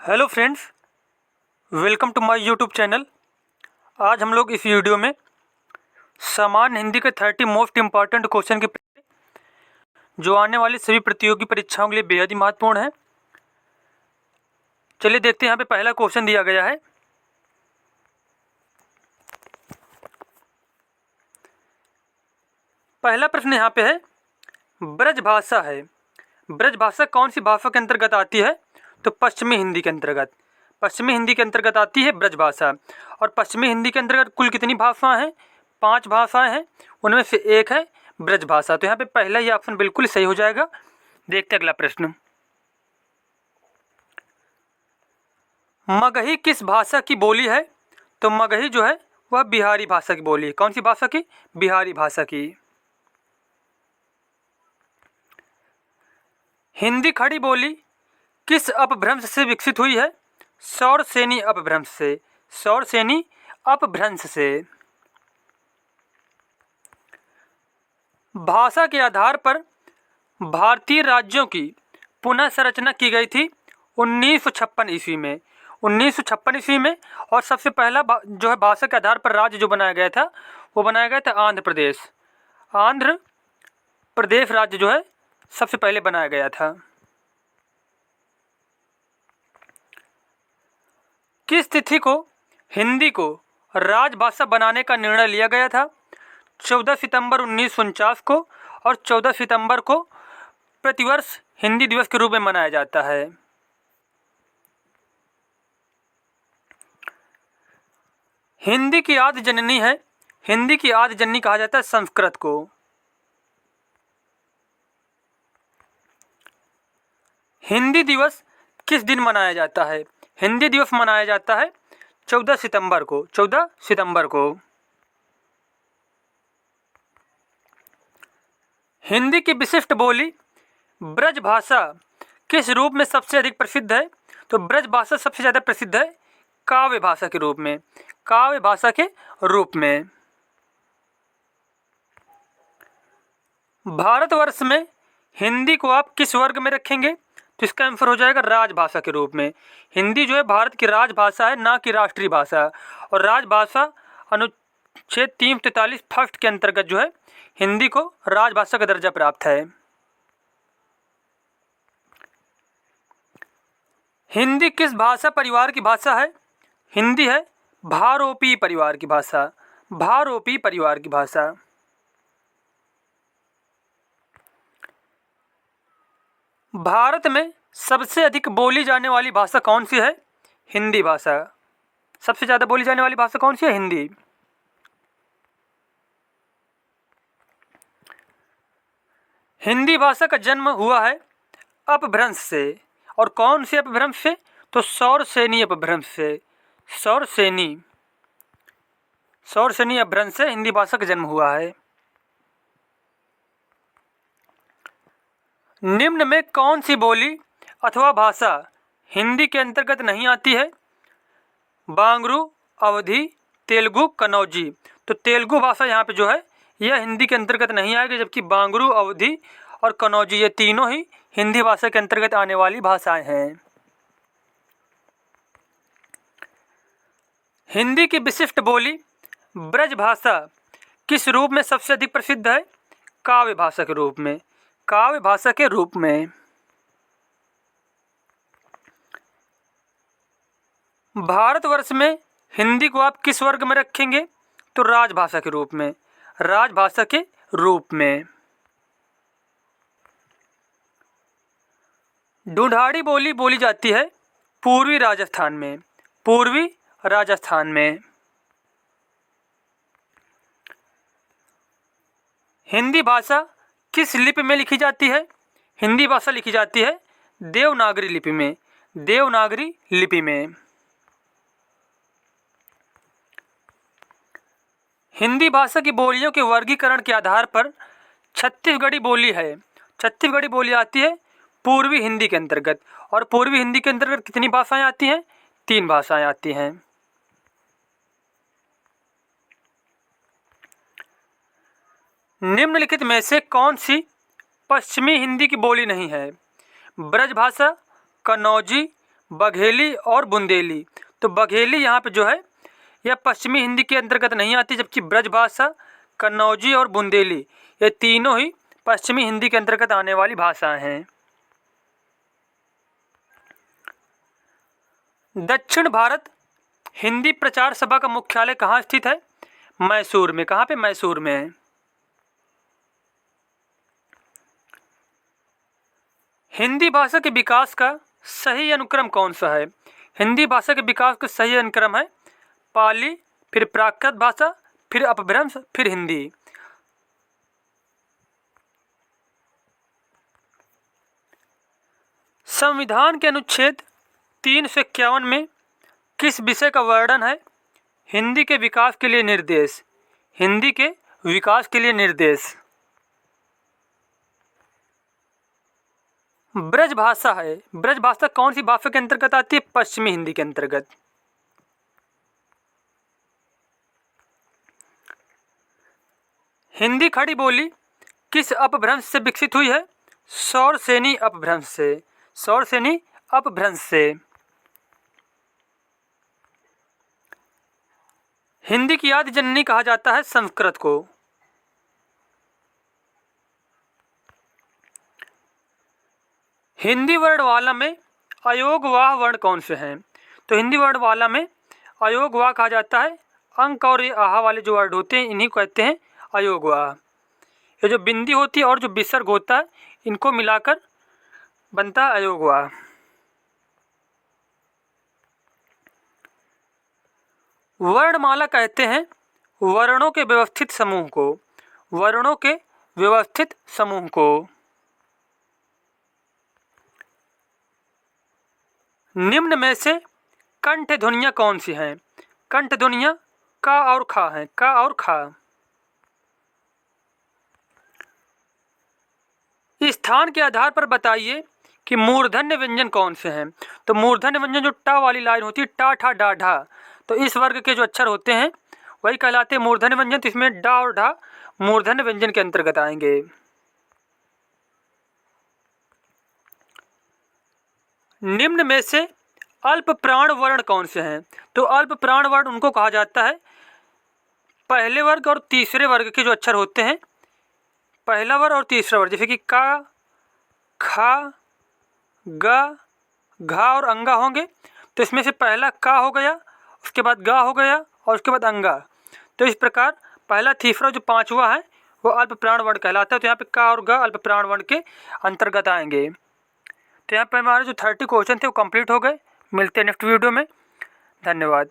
Hello friends, welcome to my YouTube channel. आज हम लोग इस वीडियो में सामान्य हिंदी के 30 मोस्ट इम्पॉर्टेंट क्वेश्चन के जो आने वाली सभी प्रतियोगी परीक्षाओं के लिए बेहद ही महत्वपूर्ण है। चलिए देखते हैं। यहाँ पे पहला क्वेश्चन दिया गया है। पहला प्रश्न यहाँ पे है, ब्रज भाषा है। ब्रज भाषा कौन सी भाषा के अंतर्गत आती है? तो पश्चिमी हिंदी के अंतर्गत। पश्चिमी हिंदी के अंतर्गत आती है ब्रज भाषा। और पश्चिमी हिंदी के अंतर्गत कुल कितनी भाषाएं हैं? 5 भाषाएं हैं, उनमें से एक है ब्रज भाषा। तो यहाँ पे पहला ही ऑप्शन बिल्कुल सही हो जाएगा। देखते हैं अगला प्रश्न। मगही किस भाषा की बोली है? तो मगही जो है वह बिहारी भाषा की बोली है। कौन सी भाषा की? बिहारी भाषा की। हिंदी खड़ी बोली किस अपभ्रंश से विकसित हुई है? सौरसेनी अपभ्रंश से। सौरसेनी अपभ्रंश से। भाषा के आधार पर भारतीय राज्यों की पुनः संरचना की गई थी 1956 ईस्वी में। 1956 ईस्वी में। और सबसे पहला जो है भाषा के आधार पर राज्य जो बनाया गया था वो बनाया गया था आंध्र प्रदेश। आंध्र प्रदेश राज्य जो है सबसे पहले बनाया गया था। किस तिथि को हिंदी को राजभाषा बनाने का निर्णय लिया गया था? 14 सितंबर 1949 को। और 14 सितंबर को प्रतिवर्ष हिंदी दिवस के रूप में मनाया जाता है। हिंदी की आदि जननी है। हिंदी की आदि जननी कहा जाता है संस्कृत को। हिंदी दिवस किस दिन मनाया जाता है? हिंदी दिवस मनाया जाता है 14 सितंबर को। 14 सितंबर को। हिंदी की विशिष्ट बोली ब्रज भाषा किस रूप में सबसे अधिक प्रसिद्ध है? तो ब्रज भाषा सबसे ज़्यादा प्रसिद्ध है काव्य भाषा के रूप में। काव्य भाषा के रूप में। भारतवर्ष में हिंदी को आप किस वर्ग में रखेंगे? तो इसका आंसर हो जाएगा राजभाषा के रूप में। हिंदी जो है भारत की राजभाषा है, ना कि राष्ट्रीय भाषा। और राजभाषा अनुच्छेद 343 फर्स्ट के अंतर्गत जो है हिंदी को राजभाषा का दर्जा प्राप्त है। हिंदी किस भाषा परिवार की भाषा है? हिंदी है भारोपी परिवार की भाषा। भारोपी परिवार की भाषा। भारत में सबसे अधिक बोली जाने वाली भाषा कौन सी है? हिंदी भाषा। सबसे ज़्यादा बोली जाने वाली भाषा कौन सी है? हिंदी। हिंदी भाषा का जन्म हुआ है अपभ्रंश से। और कौन से अपभ्रंश से? तो सौरसेनी अपभ्रंश से। सौरसेनी। सौरसेनी अपभ्रंश से हिंदी भाषा का जन्म हुआ है। निम्न में कौन सी बोली अथवा भाषा हिंदी के अंतर्गत नहीं आती है? बांगरू, अवधी, तेलुगु, कन्नौजी। तो तेलुगु भाषा यहाँ पे जो है यह हिंदी के अंतर्गत नहीं आएगी, जबकि बांगरू, अवधी और कन्नौजी ये तीनों ही हिंदी भाषा के अंतर्गत आने वाली भाषाएं हैं। हिंदी की विशिष्ट बोली ब्रज भाषा किस रूप में सबसे अधिक प्रसिद्ध है? काव्य भाषा के रूप में। काव्य भाषा के रूप में। भारतवर्ष में हिंदी को आप किस वर्ग में रखेंगे? तो राजभाषा के रूप में। राजभाषा के रूप में। ढूंढाड़ी बोली बोली जाती है पूर्वी राजस्थान में। पूर्वी राजस्थान में। हिंदी भाषा किस लिपि में लिखी जाती है? हिंदी भाषा लिखी जाती है देवनागरी लिपि में। देवनागरी लिपि में। हिंदी भाषा की बोलियों के वर्गीकरण के आधार पर छत्तीसगढ़ी बोली है। छत्तीसगढ़ी बोली आती है पूर्वी हिंदी के अंतर्गत। और पूर्वी हिंदी के अंतर्गत कितनी भाषाएं आती हैं? 3 भाषाएं आती हैं। निम्नलिखित में से कौन सी पश्चिमी हिंदी की बोली नहीं है? ब्रज भाषा, कन्नौजी, बघेली और बुंदेली। तो बघेली यहाँ पे जो है यह पश्चिमी हिंदी के अंतर्गत नहीं आती, जबकि ब्रजभाषा, कन्नौजी और बुंदेली ये तीनों ही पश्चिमी हिंदी के अंतर्गत आने वाली भाषाएं हैं। दक्षिण भारत हिंदी प्रचार सभा का मुख्यालय कहाँ स्थित है? मैसूर में। कहाँ पे? मैसूर में है। हिंदी भाषा के विकास का सही अनुक्रम कौन सा है? हिंदी भाषा के विकास का सही अनुक्रम है पाली, फिर प्राकृत भाषा, फिर अपभ्रंश, फिर हिंदी। संविधान के अनुच्छेद 351 में किस विषय का वर्णन है? हिंदी के विकास के लिए निर्देश। हिंदी के विकास के लिए निर्देश। ब्रजभाषा है। ब्रजभाषा कौन सी भाषा के अंतर्गत आती है? पश्चिमी हिंदी के अंतर्गत। हिंदी खड़ी बोली किस अपभ्रंश से विकसित हुई है? सौरसेनी अपभ्रंश से। सौरसेनी अपभ्रंश से। हिंदी की आदि जननी कहा जाता है संस्कृत को। हिंदी वर्णमाला में अयोगवाह वर्ण कौन से हैं? तो हिंदी वर्णमाला में अयोगवाह कहा जाता है। अंक और ये आहा वाले जो वर्ड होते हैं इन्हीं को कहते हैं अयोगवाह। ये जो बिंदी होती है और जो विसर्ग होता है इनको मिलाकर बनता है अयोगवाह। वर्णमाला कहते हैं वर्णों के व्यवस्थित समूह को। वर्णों के व्यवस्थित समूह को। निम्न में से कंठ ध्वनियाँ कौन सी हैं? कंठ ध्वनियाँ का और खा हैं। का और खा। स्थान के आधार पर बताइए कि मूर्धन्य व्यंजन कौन से हैं? तो मूर्धन्य व्यंजन जो टा वाली लाइन होती है, टा, ठा, डा, ढा, तो इस वर्ग के जो अक्षर होते हैं वही कहलाते हैं मूर्धन्य व्यंजन। तो इसमें डा और ढा मूर्धन्य व्यंजन के अंतर्गत आएंगे। निम्न में से अल्प प्राण वर्ण कौन से हैं? तो अल्प प्राण वर्ण उनको कहा जाता है पहले वर्ग और तीसरे वर्ग के जो अक्षर होते हैं, पहला वर्ग और तीसरा वर्ग, जैसे कि का, खा, गा, घा और अंगा होंगे। तो इसमें से पहला का हो गया, उसके बाद गा हो गया और उसके बाद अंगा। तो इस प्रकार पहला, तीसरा जो पांचवा है वो अल्प प्राण वर्ण कहलाता है। तो यहाँ पे का और गा अल्प प्राण वर्ण के अंतर्गत आएंगे। तो यहाँ पे हमारे जो 30 क्वेश्चन थे वो कंप्लीट हो गए। मिलते हैं नेक्स्ट वीडियो में। धन्यवाद।